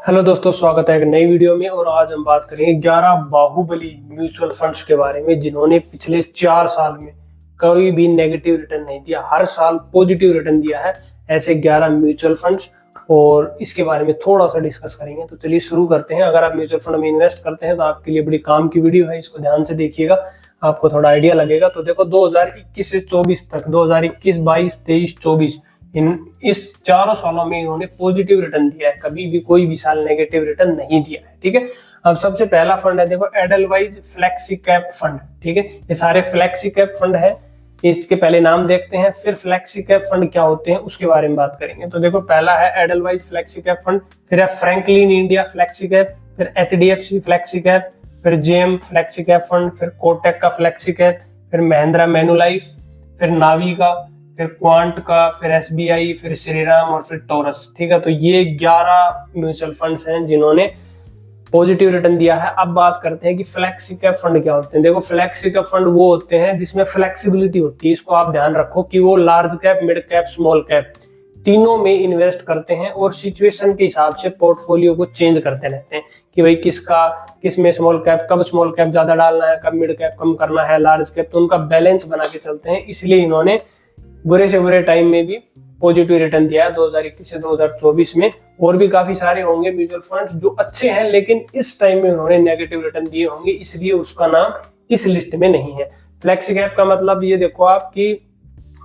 Hello दोस्तों, स्वागत है एक नई वीडियो में। और आज हम बात करेंगे 11 बाहुबली म्यूचुअल फंड्स के बारे में जिन्होंने पिछले 4 साल में कोई भी नेगेटिव रिटर्न नहीं दिया, हर साल पॉजिटिव रिटर्न दिया है। ऐसे 11 म्यूचुअल फंड्स और इसके बारे में थोड़ा सा डिस्कस करेंगे। तो चलिए शुरू करते हैं। अगर आप म्यूचुअल फंड में इन्वेस्ट करते हैं तो आपके लिए बड़ी काम की वीडियो है, इसको ध्यान से देखिएगा, आपको थोड़ा आइडिया लगेगा। तो देखो 2021 से 24 तक, 2021, 22, 23, 24 इस चारों सालों में इन्होंने पॉजिटिव रिटर्न दिया है, कभी भी कोई भी साल नेगेटिव रिटर्न नहीं दिया है। ठीक है, अब सबसे पहला फंड है देखो एडलवाइज फ्लेक्सी कैप फंड। ठीक है, ये सारे फ्लेक्सी कैप फंड है, इसके पहले नाम देखते हैं, फिर फ्लेक्सी कैप फंड क्या होते हैं उसके बारे में बात करेंगे। तो देखो पहला है एडलवाइज फ्लेक्सी कैप फंड, फिर है फ्रैंकलिन इंडिया फ्लेक्सी कैप, फिर HDFC फ्लेक्सी कैप, फिर जेम फ्लेक्सी कैप फंड, फिर कोटक का फ्लेक्सी कैप, फिर महिंद्रा मैनुलाइफ, फिर नावी का, फिर क्वांट का, फिर SBI, फिर श्रीराम और फिर टोरस। ठीक है, तो ये 11 म्यूचुअल फंड्स हैं जिन्होंने पॉजिटिव रिटर्न दिया है। अब बात करते हैं कि फ्लेक्सी कैप फंड क्या होते हैं। देखो फ्लेक्सी कैप फंड वो होते हैं जिसमें फ्लेक्सिबिलिटी होती है। इसको आप ध्यान रखो कि वो large cap, mid cap, small cap तीनों में इन्वेस्ट करते हैं और सिचुएशन के हिसाब से पोर्टफोलियो को चेंज करते रहते हैं कि भाई किस में स्मॉल कैप, कब स्मॉल कैप ज्यादा डालना है, कब मिड कैप कम करना है, लार्ज कैप, तो उनका बैलेंस बना के चलते हैं। इसलिए इन्होंने बुरे से बुरे टाइम में भी पॉजिटिव रिटर्न दिया है 2021 से 2024 में। और भी काफी सारे होंगे म्यूचुअल फंड्स जो अच्छे हैं, लेकिन इस टाइम में उन्होंने नेगेटिव रिटर्न दिए होंगे, इसलिए उसका नाम इस लिस्ट में नहीं है। फ्लेक्सी कैप का मतलब ये देखो आप कि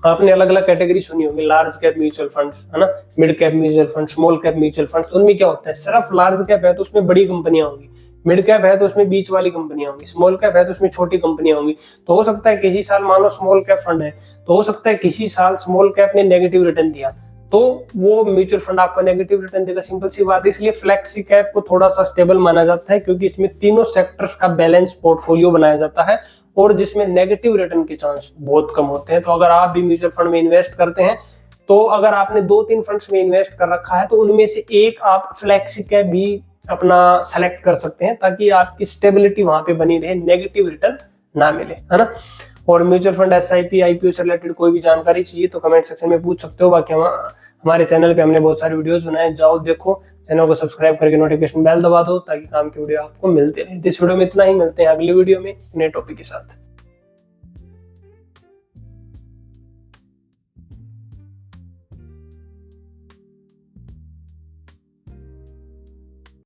आपने अलग अलग कैटेगरी सुनी होगी, लार्ज कैप म्यूचुअल फंड्स है ना, mid cap mutual fund, small cap mutual funds. तो उनमें क्या होता है, सिर्फ लार्ज कैप है तो उसमें बड़ी कंपनियां होंगी, मिड कैप है तो उसमें बीच वाली कंपनियां होंगी, स्मॉल कैप है तो उसमें छोटी कंपनियां होंगी। तो हो सकता है किसी साल मान लो स्मॉल कैप फंड है, तो हो सकता है किसी साल स्मॉल कैप ने नेगेटिव रिटर्न दिया तो वो म्यूचुअल फंड आपको नेगेटिव रिटर्न देगा, सिंपल सी बात है। इसलिए फ्लेक्सी कैप को थोड़ा सा स्टेबल माना जाता है क्योंकि इसमें तीनों सेक्टर्स का बैलेंस पोर्टफोलियो बनाया जाता है और जिसमें नेगेटिव रिटर्न के चांस बहुत कम होते हैं। तो अगर आप भी म्यूचुअल फंड में इन्वेस्ट करते हैं तो अगर आपने 2-3 फंड्स में इन्वेस्ट कर रखा है तो उनमें से एक आप फ्लेक्सी कैप भी अपना सेलेक्ट कर सकते हैं ताकि आपकी स्टेबिलिटी वहां पे बनी रहे, नेगेटिव रिटर्न ना मिले, है ना। और म्यूचुअल फंड, SIP, IPO से रिलेटेड कोई भी जानकारी चाहिए तो कमेंट सेक्शन में पूछ सकते हो। बाकी हमारे चैनल पे हमने बहुत सारे वीडियोस बनाए, जाओ देखो, चैनल को सब्सक्राइब करके नोटिफिकेशन बेल दबा दो ताकि काम की वीडियो आपको मिलते रहे। इस वीडियो में इतना ही, मिलते हैं अगली वीडियो में नए टॉपिक के साथ।